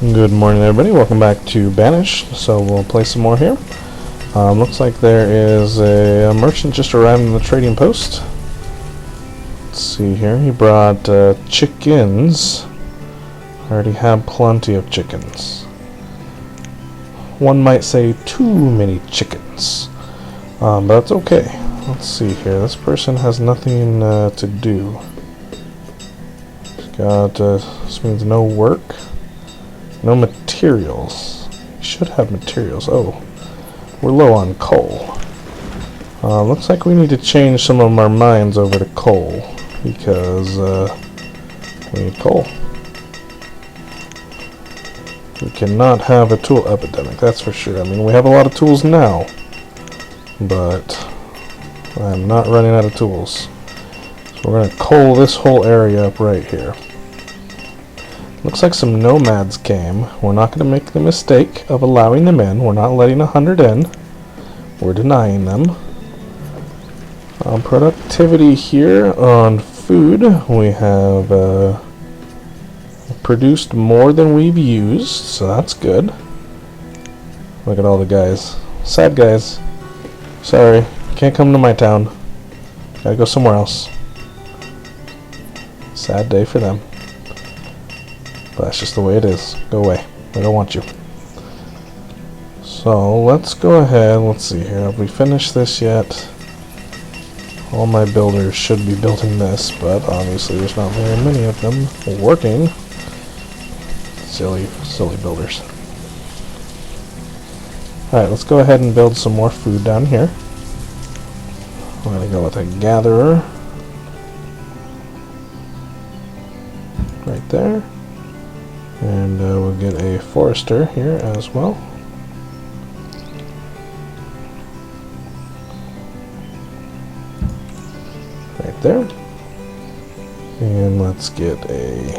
Good morning, everybody. Welcome back to Banished. So we'll play some more here. Looks like there is a merchant just arrived in the trading post. Let's see here. He brought chickens. I already have plenty of chickens. One might say too many chickens. But that's okay. Let's see here. This person has nothing to do. He's got, this means no work. No materials. We should have materials. Oh, we're low on coal. Looks like we need to change some of our mines over to coal because we need coal. We cannot have a tool epidemic, that's for sure. I mean, we have a lot of tools now, but I'm not running out of tools. So we're going to coal this whole area up right here. Looks like some nomads came. We're not going to make the mistake of allowing them in. We're not letting 100 in. We're denying them. Productivity here on food. We have produced more than we've used, so that's good. Look at all the guys. Sad guys. Sorry, can't come to my town. Gotta go somewhere else. Sad day for them. But that's just the way it is. Go away. We don't want you. So let's go ahead. Let's see here. Have we finished this yet? All my builders should be building this, but obviously there's not very many of them working. Silly builders. Alright, let's go ahead and build some more food down here. I'm going to go with a gatherer. Right there. And we'll get a forester here as well. Right there. And let's get a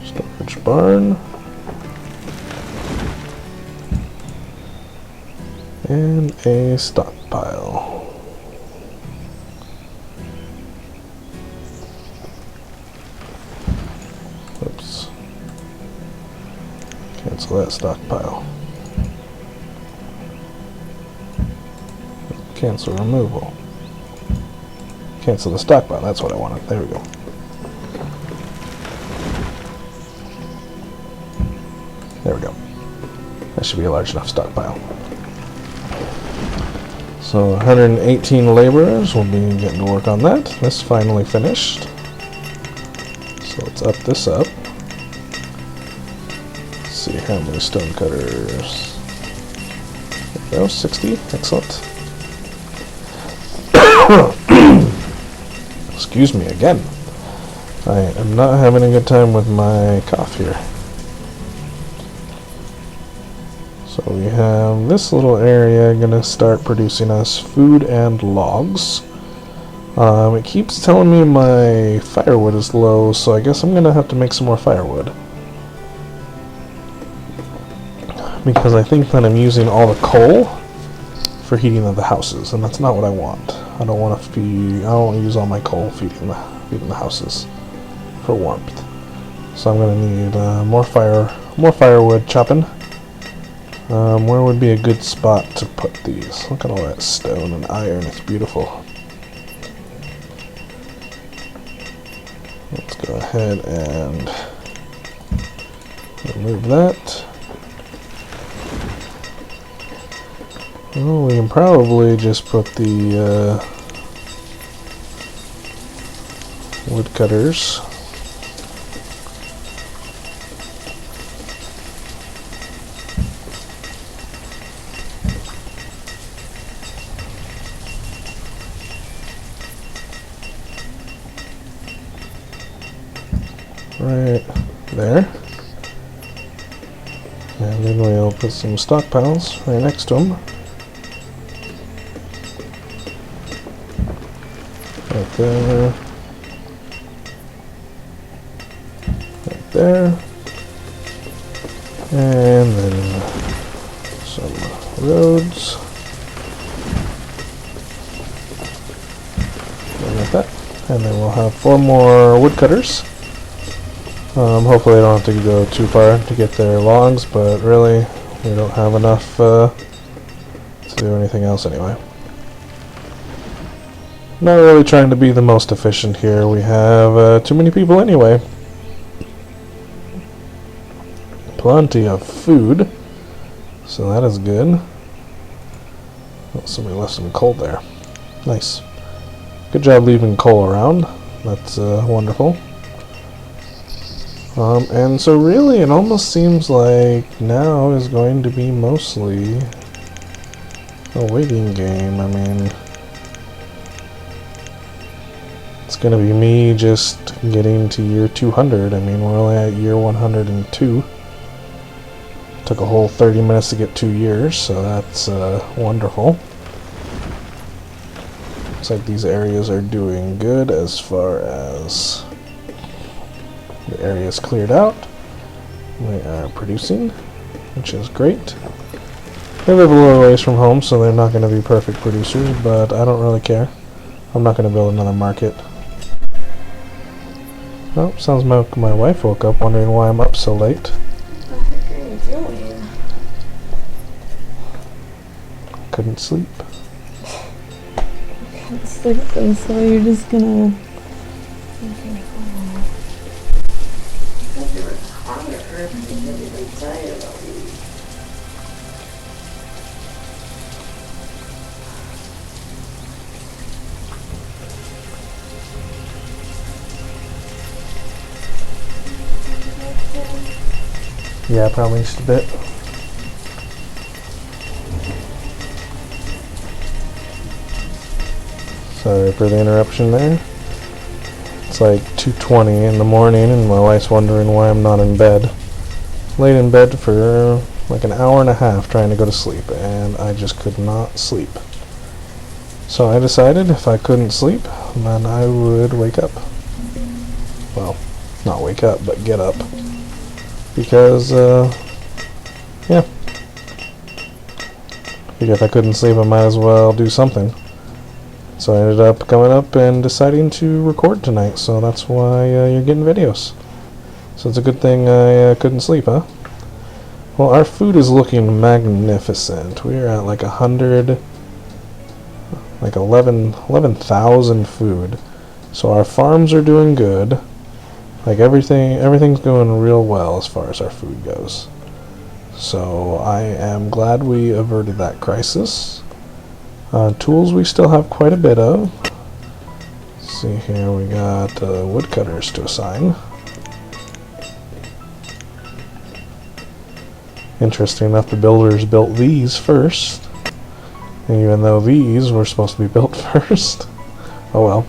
storage barn. And a stockpile. Oops. Cancel that stockpile. Cancel removal. Cancel the stockpile. That's what I wanted. There we go. There we go. That should be a large enough stockpile. So 118 laborers will be getting to work on that. This finally finished. So let's up this up. Let's see how many stone cutters. There we go, 60. Excellent. Excuse me again. I am not having a good time with my cough here. So we have this little area going to start producing us food and logs. It keeps telling me my firewood is low, so I guess I'm going to have to make some more firewood. Because I think that I'm using all the coal for heating of the houses, and that's not what I want. I don't want to use all my coal feeding the houses for warmth. So I'm going to need more firewood chopping. Where would be a good spot to put these? Look at all that stone and iron, it's beautiful. Let's go ahead and remove that. Well, we can probably just put the wood cutters. Right there. And then we'll put some stockpiles right next to them. Right there. Right there. And then some roads. Like that. And then we'll have 4 more woodcutters. Hopefully they don't have to go too far to get their logs, but really we don't have enough to do anything else anyway. Not really trying to be the most efficient here. We have too many people anyway. Plenty of food, so that is good. Oh, somebody left some coal there. Nice. Good job leaving coal around. That's wonderful. And so really it almost seems like now is going to be mostly a waiting game. I mean, it's going to be me just getting to year 200. I mean, we're only at year 102. Took a whole 30 minutes to get 2 years, so that's wonderful. Looks like these areas are doing good as far as the area is cleared out. They are producing, which is great. They live a little ways from home, so they're not going to be perfect producers, but I don't really care. I'm not going to build another market. Oh, sounds like my wife woke up wondering why I'm up so late. What are you doing? Couldn't sleep. Can't sleep, and so you're just gonna. Yeah, probably just a bit. Sorry for the interruption there. It's like 2:20 in the morning and my wife's wondering why I'm not in bed. Laid in bed for like an hour and a half trying to go to sleep, and I just could not sleep. So I decided if I couldn't sleep, then I would wake up. Well, not wake up, but get up. Because, yeah. Figured if I couldn't sleep, I might as well do something. So I ended up coming up and deciding to record tonight, so that's why you're getting videos. So it's a good thing I couldn't sleep, huh? Well, our food is looking magnificent. We're at like 100, like 11,000 food. So our farms are doing good. Like everything's going real well as far as our food goes. So I am glad we averted that crisis. Tools we still have quite a bit of. Let's see here, we got woodcutters to assign. Interesting enough, the builders built these first. Even though these were supposed to be built first. Oh well.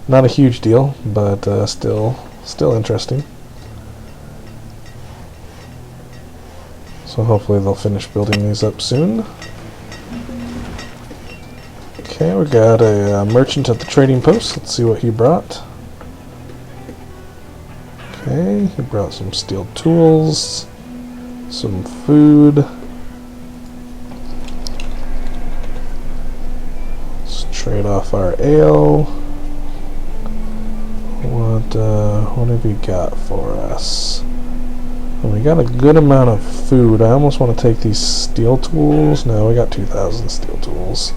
Not a huge deal, but still interesting. So hopefully they'll finish building these up soon. Okay, we got a merchant at the trading post. Let's see what he brought. Okay, he brought some steel tools, some food. Let's trade off our ale. What have you got for us? Well, we got a good amount of food. I almost want to take these steel tools. No, we got 2,000 steel tools.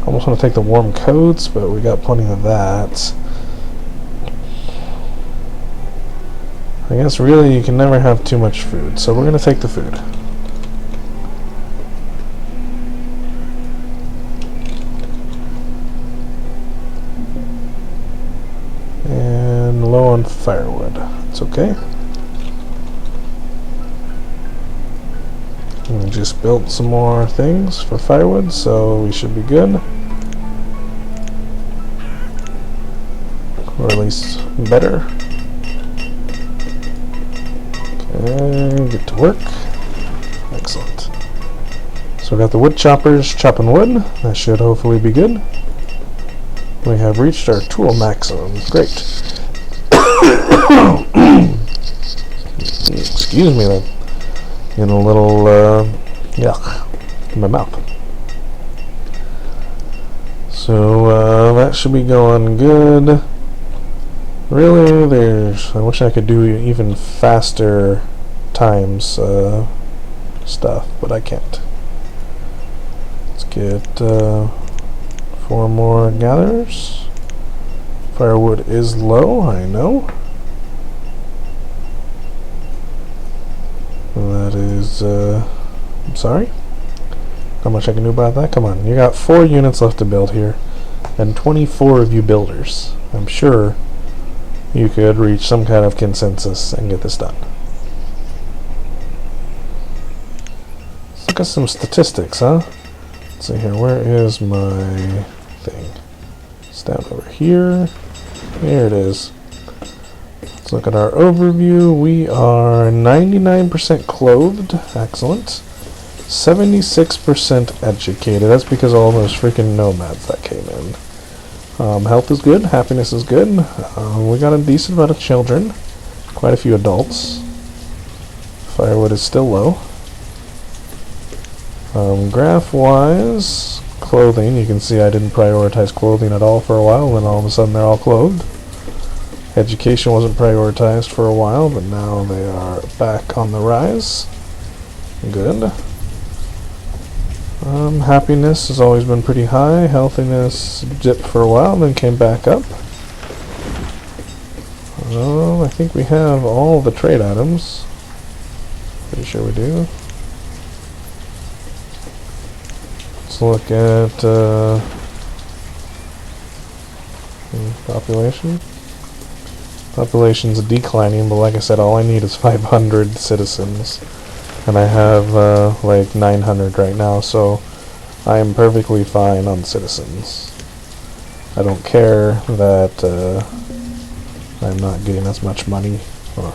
Almost want to take the warm coats, but we got plenty of that. I guess really you can never have too much food, so we're going to take the food. And low on firewood. It's okay. We just built some more things for firewood, so we should be good. Or at least better. Okay, get to work. Excellent. So we got the wood choppers chopping wood. That should hopefully be good. We have reached our tool maximum. Great. Excuse me, that getting a little yuck in my mouth. So that should be going good. Really, I wish I could do even faster times stuff, but I can't. Let's get 4 more gatherers. Firewood is low, I know. That is, I'm sorry. How much I can do about that? Come on, you got 4 units left to build here, and 24 of you builders. I'm sure you could reach some kind of consensus and get this done. Let's look at some statistics, huh? Let's see here, where is my thing? It's down over here. Here it is. Let's look at our overview. We are 99% clothed. Excellent. 76% educated. That's because of all those freaking nomads that came in. Health is good. Happiness is good. We got a decent amount of children. Quite a few adults. Firewood is still low. Graph-wise, clothing, you can see I didn't prioritize clothing at all for a while, and then all of a sudden they're all clothed. Education wasn't prioritized for a while, but now they are back on the rise. Good. Happiness has always been pretty high. Healthiness dipped for a while, then came back up. I think we have all the trade items. Pretty sure we do. Let's look at population. Population's declining, but like I said, all I need is 500 citizens. And I have like 900 right now, so I am perfectly fine on citizens. I don't care that I'm not getting as much money. I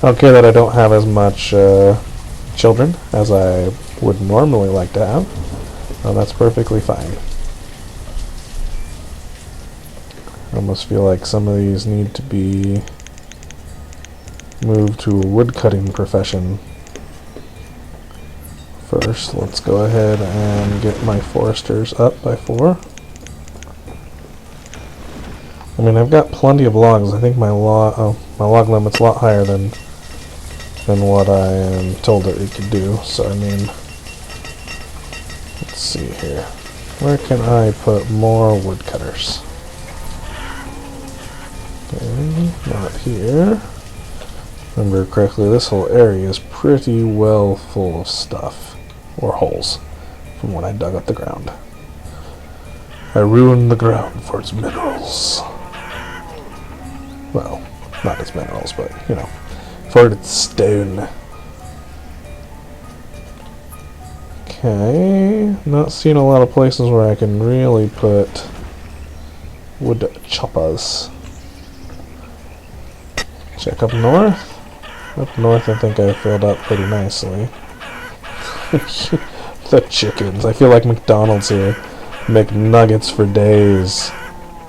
don't care that I don't have as much children as I would normally like to have. That's perfectly fine. I almost feel like some of these need to be moved to a woodcutting profession. First, let's go ahead and get my foresters up by 4. I mean, I've got plenty of logs. I think my log limit's a lot higher than what I am told that it could do. So I mean, let's see here. Where can I put more woodcutters? Okay, not here. Remember correctly, this whole area is pretty well full of stuff, or holes, from when I dug up the ground. I ruined the ground for its minerals. Well, not its minerals, but, you know, for its stone. Okay, not seeing a lot of places where I can really put wood choppers. Check up north. Up north, I think I filled up pretty nicely. The chickens. I feel like McDonald's here. Make nuggets for days.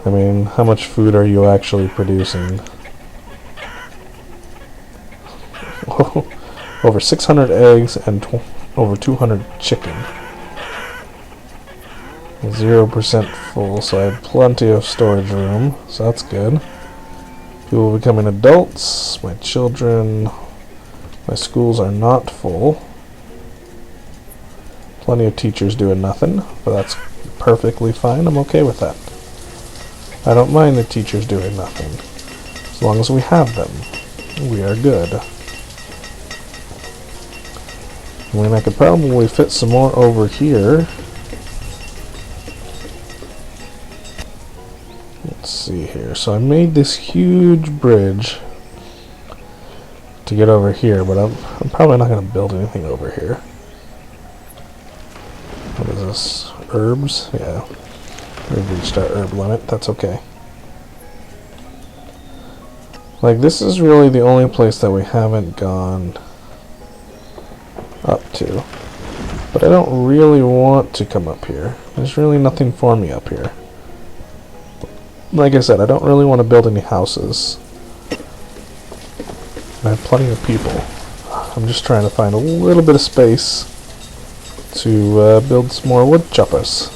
I mean, how much food are you actually producing? Over 600 eggs and over 200 chicken. 0% full, so I have plenty of storage room, so that's good. People becoming adults, my children, my schools are not full. Plenty of teachers doing nothing, but that's perfectly fine. I'm okay with that. I don't mind the teachers doing nothing. As long as we have them, we are good. I mean, I could probably fit some more over here. Let's see here. So I made this huge bridge to get over here, but I'm probably not going to build anything over here. What is this? Herbs? Yeah. We've reached our herb limit. That's okay. Like, this is really the only place that we haven't gone up to. But I don't really want to come up here. There's really nothing for me up here. Like I said, I don't really want to build any houses. I have plenty of people. I'm just trying to find a little bit of space to build some more wood choppers.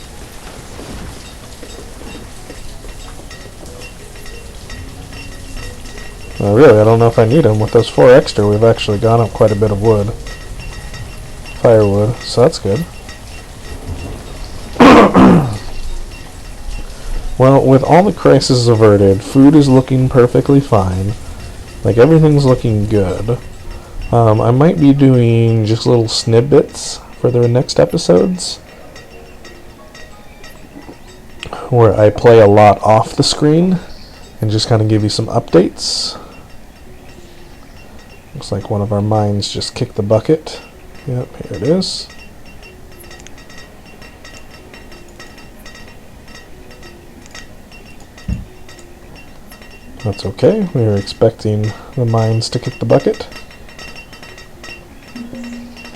Really, I don't know if I need them. With those 4 extra, we've actually gone up quite a bit of wood. Firewood, so that's good. Well, with all the crises averted, food is looking perfectly fine. Like, everything's looking good. I might be doing just little snippets for the next episodes, where I play a lot off the screen and just kind of give you some updates. Looks like one of our mines just kicked the bucket. Yep, here it is. That's okay. We were expecting the mines to kick the bucket.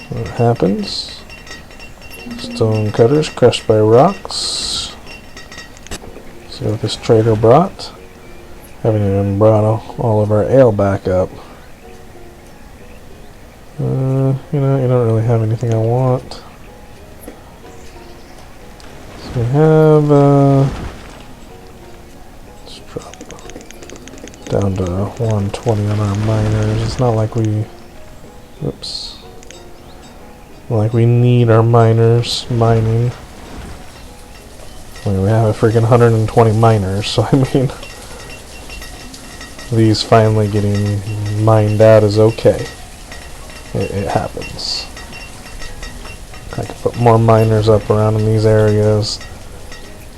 What happens? Stone cutters crushed by rocks. See what this trader brought. Haven't even brought all of our ale back up. You don't really have anything I want. So we have, let's drop down to 120 on our miners. It's not like we, oops, like we need our miners mining. I mean, we have a freaking 120 miners, so I mean, these finally getting mined out is okay. It happens. I could put more miners up around in these areas,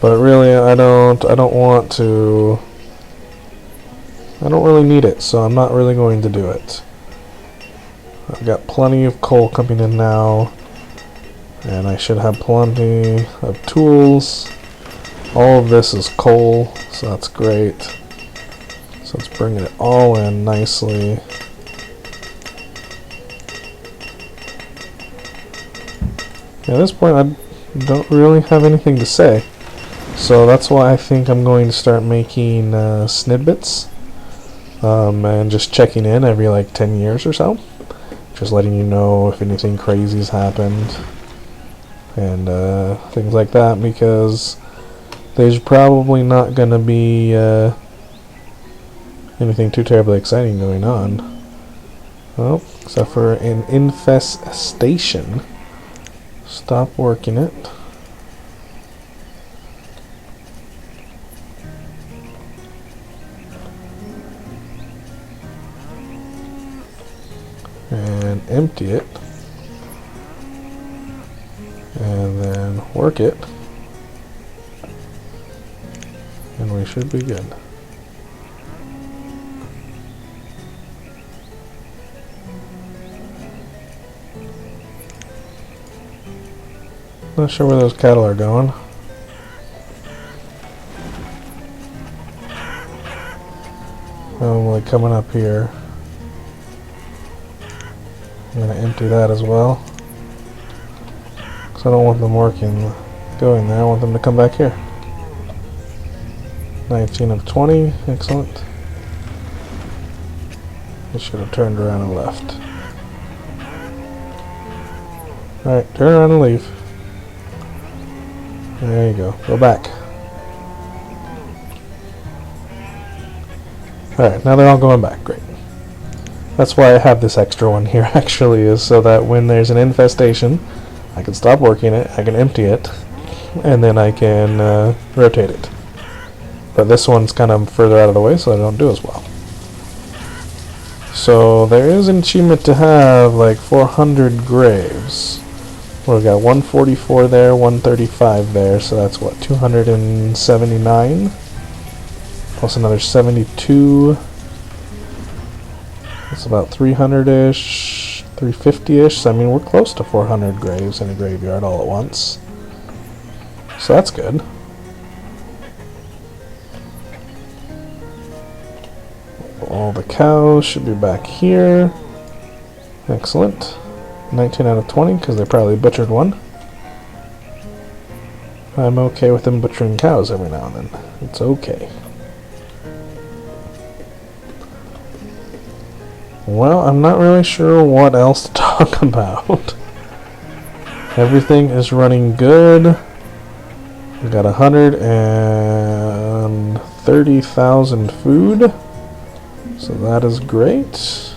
but really I don't want to. I don't really need it, so I'm not really going to do it. I've got plenty of coal coming in now, and I should have plenty of tools. All of this is coal, so that's great. So let's bring it all in nicely. At this point, I don't really have anything to say, so that's why I think I'm going to start making snippets and just checking in every like 10 years or so, just letting you know if anything crazy's happened and things like that, because there's probably not going to be anything too terribly exciting going on. Well, except for an infestation. Stop working it. And empty it. And then work it. And we should be good. Not sure where those cattle are going. Probably coming up here. I'm going to empty that as well, because I don't want them going there. I want them to come back here. 19 of 20. Excellent. I should have turned around and left. Alright, turn around and leave. There you go. Go back. Alright, now they're all going back. Great. That's why I have this extra one here, actually, is so that when there's an infestation, I can stop working it, I can empty it, and then I can rotate it. But this one's kind of further out of the way, so I don't do as well. So there is an achievement to have like 400 graves. Well, we got 144 there, 135 there, so that's what, 279? Plus another 72. That's about 300-ish, 350-ish. So, I mean, we're close to 400 graves in a graveyard all at once. So that's good. All the cows should be back here. Excellent. 19 out of 20, because they probably butchered one. I'm okay with them butchering cows every now and then. It's okay. Well, I'm not really sure what else to talk about. Everything is running good. We got 130,000 food. So that is great.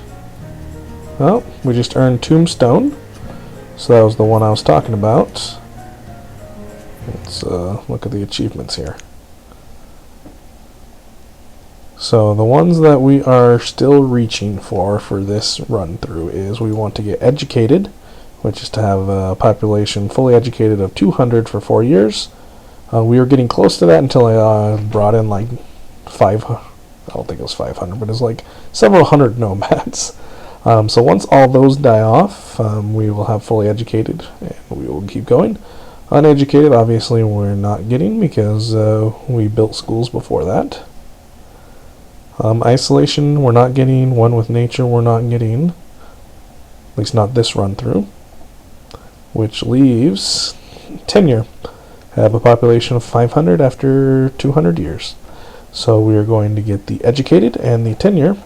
Oh, we just earned Tombstone. So that was the one I was talking about. Let's look at the achievements here. So the ones that we are still reaching for this run through is we want to get educated, which is to have a population fully educated of 200 for 4 years. We were getting close to that until I brought in like I don't think it was 500, but it's like several hundred nomads. So once all those die off, we will have fully educated, and we will keep going. Uneducated, obviously, we're not getting because we built schools before that. Isolation, we're not getting. One with nature, we're not getting. At least not this run through. Which leaves tenure. Have a population of 500 after 200 years. So we are going to get the educated and the tenure,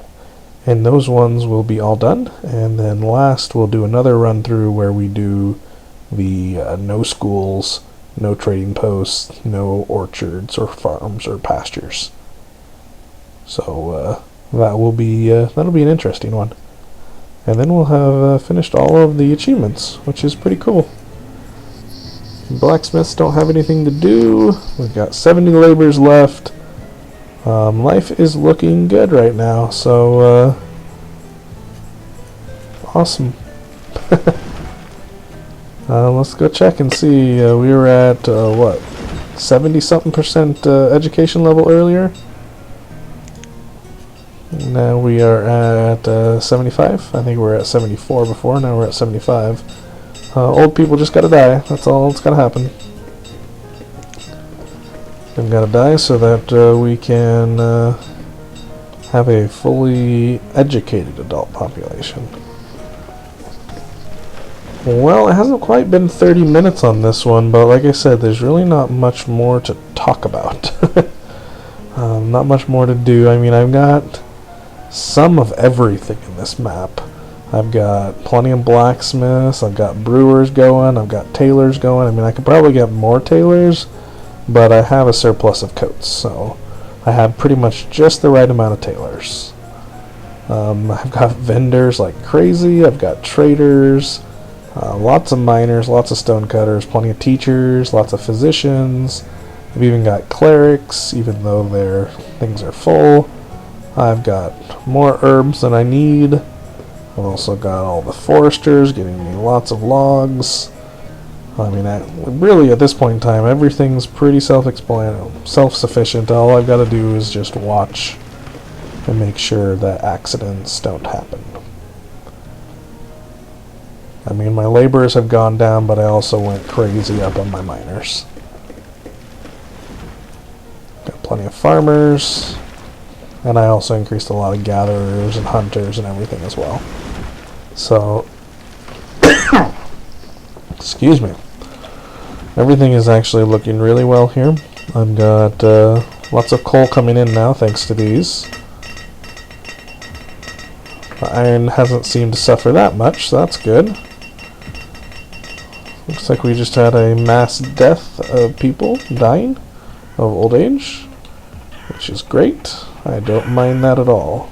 and those ones will be all done. And then last, we'll do another run through where we do the no schools, no trading posts, no orchards or farms or pastures. So that'll be an interesting one. And then we'll have finished all of the achievements, which is pretty cool. Blacksmiths don't have anything to do. We've got 70 laborers left. Life is looking good right now, so awesome. Let's go check and see. We were at what, 70-something% education level earlier. Now we are at 75. I think we were at 74 before. Now we're at 75. Old people just gotta die. That's all that's gotta happen. They've gotta die so that we can have a fully educated adult population. Well, it hasn't quite been 30 minutes on this one, but like I said, there's really not much more to talk about. Not much more to do. I mean, I've got some of everything in this map. I've got plenty of blacksmiths, I've got brewers going, I've got tailors going. I mean, I could probably get more tailors, but I have a surplus of coats, so I have pretty much just the right amount of tailors. I've got vendors like crazy, I've got traders, lots of miners, lots of stonecutters, plenty of teachers, lots of physicians. I've even got clerics, even though their things are full. I've got more herbs than I need. I've also got all the foresters getting me lots of logs. I mean, really at this point in time, everything's pretty self-sufficient. All I've got to do is just watch and make sure that accidents don't happen. I mean, my laborers have gone down, but I also went crazy up on my miners. Got plenty of farmers. And I also increased a lot of gatherers and hunters and everything as well. So, excuse me. Everything is actually looking really well here. I've got lots of coal coming in now thanks to these. The iron hasn't seemed to suffer that much, so that's good. Looks like we just had a mass death of people dying of old age, which is great. I don't mind that at all.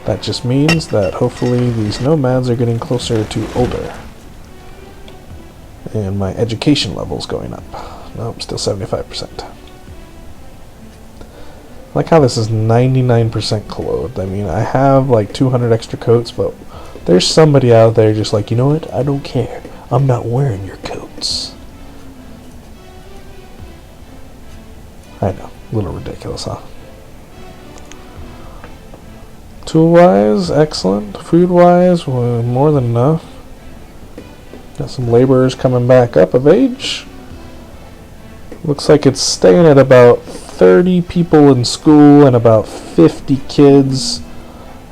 That just means that hopefully these nomads are getting closer to older. And my education level's going up. Nope, still 75%. I like how this is 99% clothed. I mean, I have like 200 extra coats, but there's somebody out there just like, you know what? I don't care. I'm not wearing your coats. I know, a little ridiculous, huh? Tool-wise, excellent. Food-wise, more than enough. Got some laborers coming back up of age. Looks like it's staying at about 30 people in school and about 50 kids.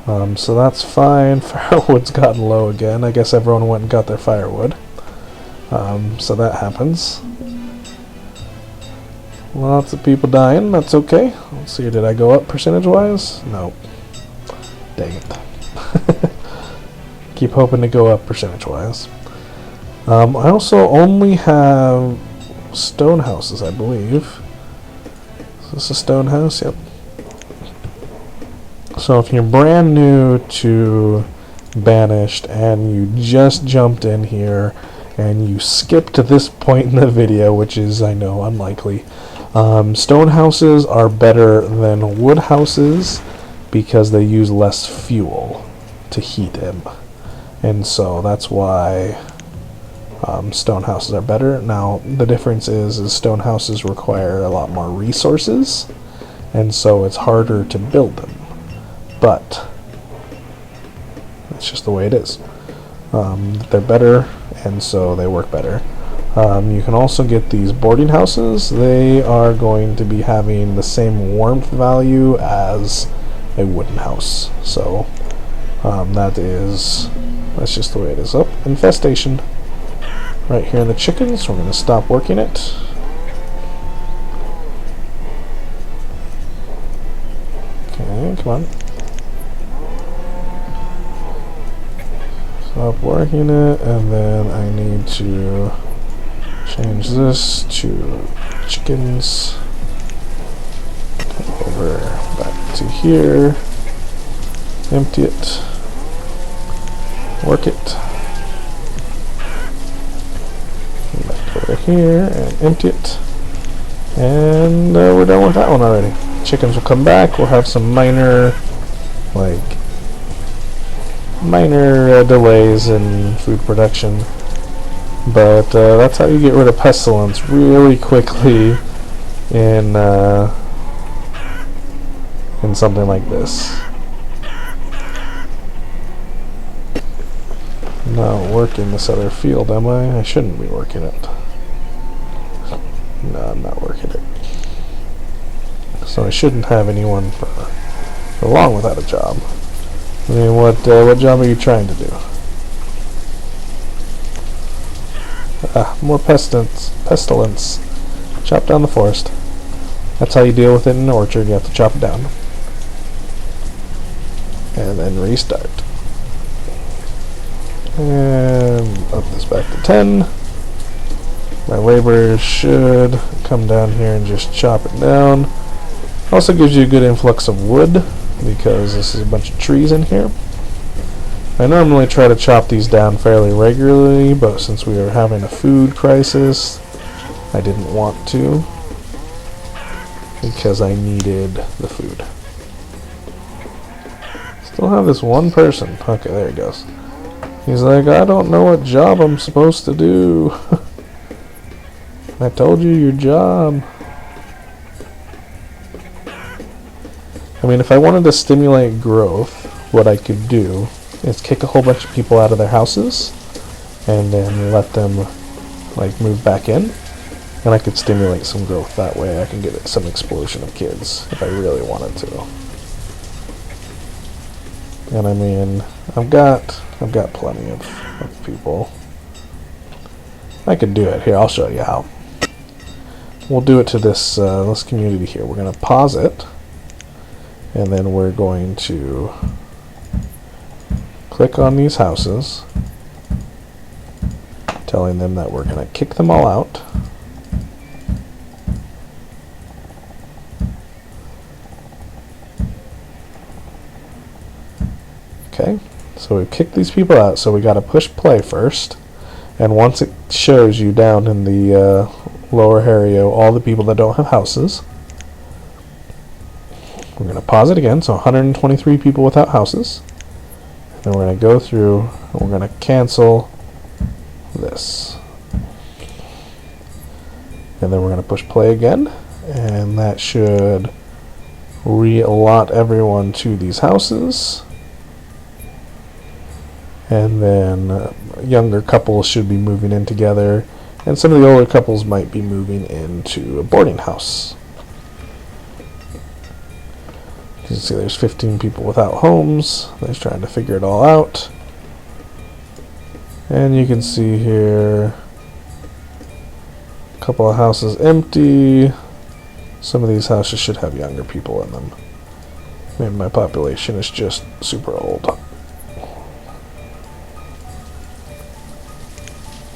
So that's fine. Firewood's gotten low again. I guess everyone went and got their firewood. So that happens. Lots of people dying. That's okay. Let's see, did I go up percentage-wise? No. Dang it. Keep hoping to go up percentage-wise. I also only have stone houses, I believe. Is this a stone house? Yep. So if you're brand new to Banished and you just jumped in here and you skipped to this point in the video, which is, I know, unlikely, stone houses are better than wood houses because they use less fuel to heat them. And so that's why stone houses are better. Now, the difference is stone houses require a lot more resources, and so it's harder to build them. But that's just the way it is. They're better, and so they work better. You can also get these boarding houses. They are going to be having the same warmth value as a wooden house. So that's just the way it is. Oh, infestation right here in the chickens. We're going to stop working it. Okay, come on. Stop working it, and then I need to change this to chickens. Over back to here. Empty it. Work it. Back over here and empty it. And we're done with that one already. Chickens will come back. We'll have some minor delays in food production, but that's how you get rid of pestilence really quickly in something like this. Not working this other field, am I? I shouldn't be working it. No, I'm not working it. So I shouldn't have anyone for long without a job. I mean, what job are you trying to do? More pestilence. Chop down the forest. That's how you deal with it in an orchard. You have to chop it down. And then restart. And up this back to 10. My laborers should come down here and just chop it down. Also gives you a good influx of wood, because this is a bunch of trees in here. I normally try to chop these down fairly regularly, but since we are having a food crisis, I didn't want to, because I needed the food. Still have this one person. Okay, there he goes. He's like, I don't know what job I'm supposed to do. I told you your job. I mean, if I wanted to stimulate growth, what I could do is kick a whole bunch of people out of their houses and then let them move back in, and I could stimulate some growth that way. I can get some explosion of kids if I really wanted to. And I mean, I've got plenty of people. I could do it. Here, I'll show you how. We'll do it to this community here. We're going to pause it. And then we're going to click on these houses, telling them that we're going to kick them all out. Okay, so we've kicked these people out, so we got to push play first. And once it shows you down in the lower area all the people that don't have houses, we're going to pause it again, so 123 people without houses. And then we're going to go through and we're going to cancel this. And then we're going to push play again, and that should re-allot everyone to these houses. And then younger couples should be moving in together, and some of the older couples might be moving into a boarding house. You can see there's 15 people without homes. They're trying to figure it all out. And you can see here a couple of houses empty. Some of these houses should have younger people in them. Maybe my population is just super old.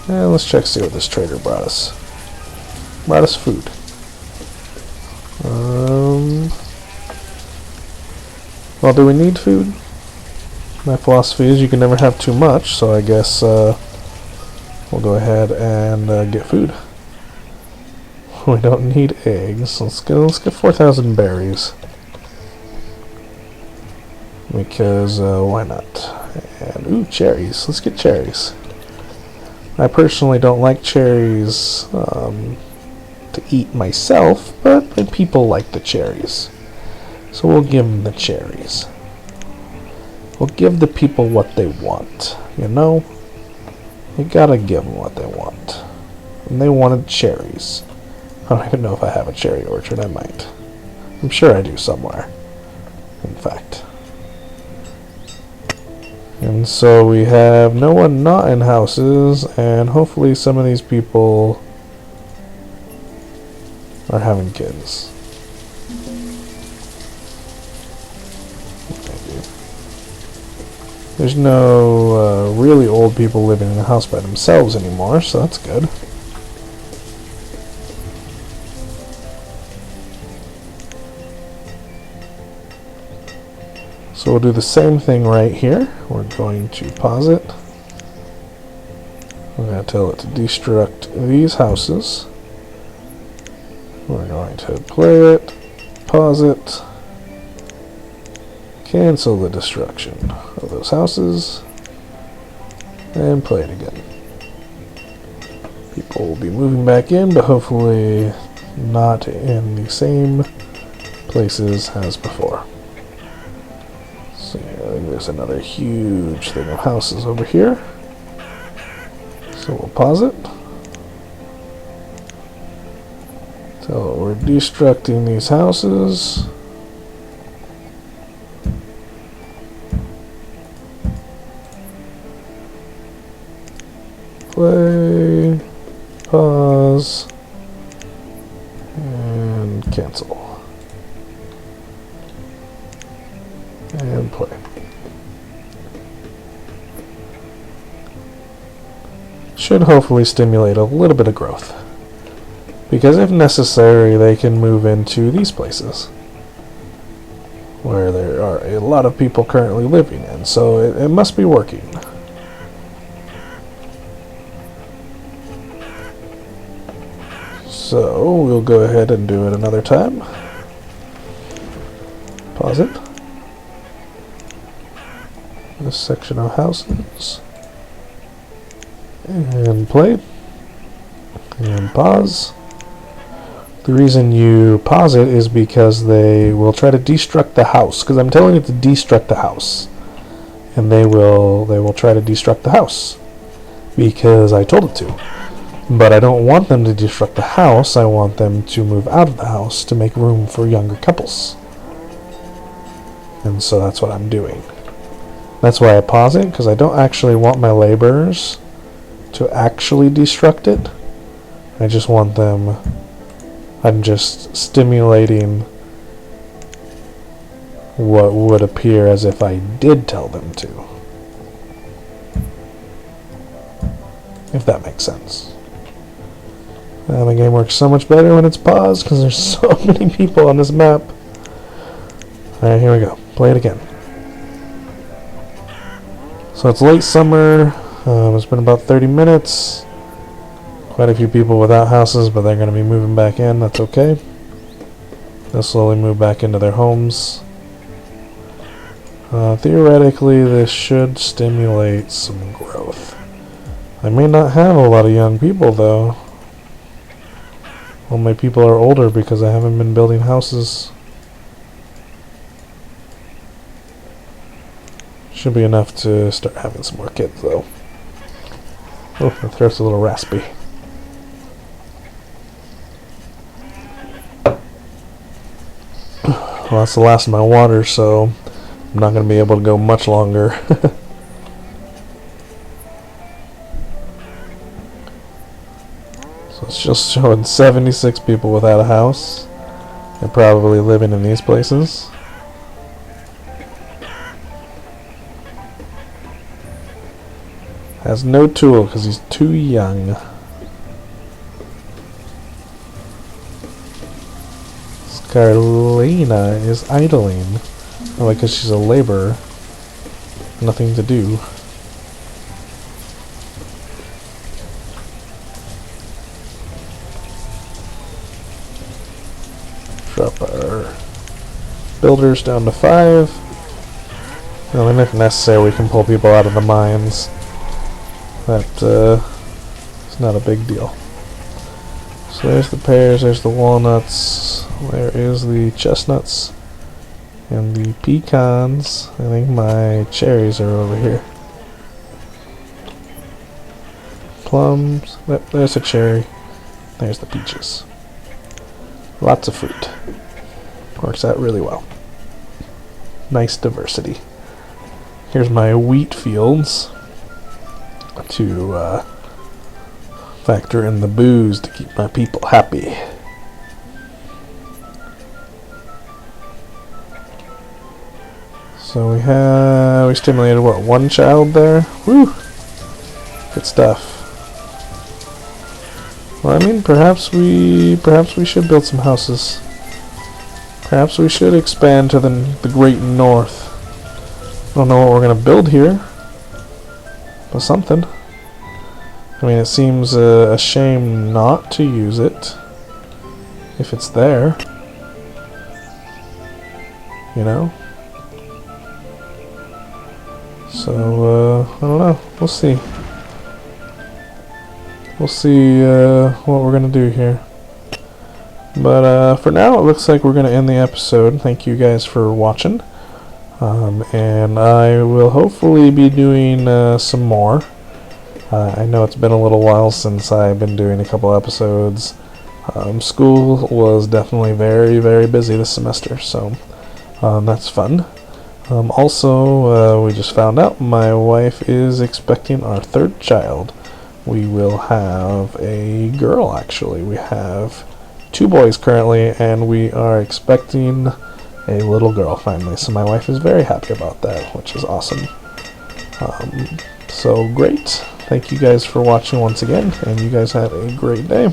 And let's check see what this trader brought us. Brought us food. Well, do we need food? My philosophy is you can never have too much, so I guess we'll go ahead and get food. We don't need eggs. Let's get 4,000 berries. Because why not? And ooh, cherries. Let's get cherries. I personally don't like cherries to eat myself, but people like the cherries. So we'll give them the cherries. We'll give the people what they want, you know? You gotta give them what they want. And they wanted cherries. I don't even know if I have a cherry orchard. I might. I'm sure I do somewhere. In fact. And so we have no one not in houses, and hopefully some of these people are having kids. There's no really old people living in a house by themselves anymore, so that's good. So we'll do the same thing right here. We're going to pause it. We're going to tell it to destruct these houses. We're going to play it, pause it, cancel the destruction of those houses, and play it again. People will be moving back in, but hopefully not in the same places as before. So yeah, I think there's another huge thing of houses over here. So we'll pause it. So we're destructing these houses. Play, pause, and cancel. And play. Should hopefully stimulate a little bit of growth. Because if necessary, they can move into these places where there are a lot of people currently living in, so it must be working. So we'll go ahead and do it another time. Pause it. This section of houses. And play. And pause. The reason you pause it is because they will try to destruct the house. Because I'm telling it to destruct the house. And they will try to destruct the house. Because I told it to. But I don't want them to destruct the house. I want them to move out of the house to make room for younger couples. And so that's what I'm doing. That's why I pause it, because I don't actually want my laborers to actually destruct it. I just want them... I'm just stimulating what would appear as if I did tell them to. If that makes sense. The game works so much better when it's paused because there's so many people on this map. Alright, here we go. Play it again. So it's late summer. It's been about 30 minutes. Quite a few people without houses, but they're going to be moving back in. That's okay. They'll slowly move back into their homes. Theoretically, this should stimulate some growth. I may not have a lot of young people, though. All my people are older because I haven't been building houses. Should be enough to start having some more kids, though. Oh, my throat's a little raspy. Well, that's the last of my water, so I'm not going to be able to go much longer. So it's just showing 76 people without a house. They're probably living in these places. Has no tool because he's too young. Carlina is idling. Probably because she's a laborer. Nothing to do. Drop our builders down to 5. And if necessary, we can pull people out of the mines. That is not a big deal. So there's the pears, there's the walnuts, where is the chestnuts, and the pecans. I think my cherries are over here. Plums, there's a cherry, there's the peaches. Lots of fruit. Works out really well. Nice diversity. Here's my wheat fields to factor in the booze to keep my people happy. So we stimulated what, 1 child there? Woo! Good stuff. Well, I mean, perhaps we should build some houses. Perhaps we should expand to the great north. I don't know what we're gonna build here, but something. I mean, it seems a shame not to use it if it's there. You know? So, I don't know. We'll see. We'll see what we're going to do here. But for now, it looks like we're going to end the episode. Thank you guys for watching. And I will hopefully be doing some more. I know it's been a little while since I've been doing a couple episodes. School was definitely very, very busy this semester, so that's fun. Also, we just found out my wife is expecting our 3rd child. We will have a girl, actually. We have 2 boys currently, and we are expecting a little girl finally. So my wife is very happy about that, which is awesome. So great. Thank you guys for watching once again, and you guys have a great day.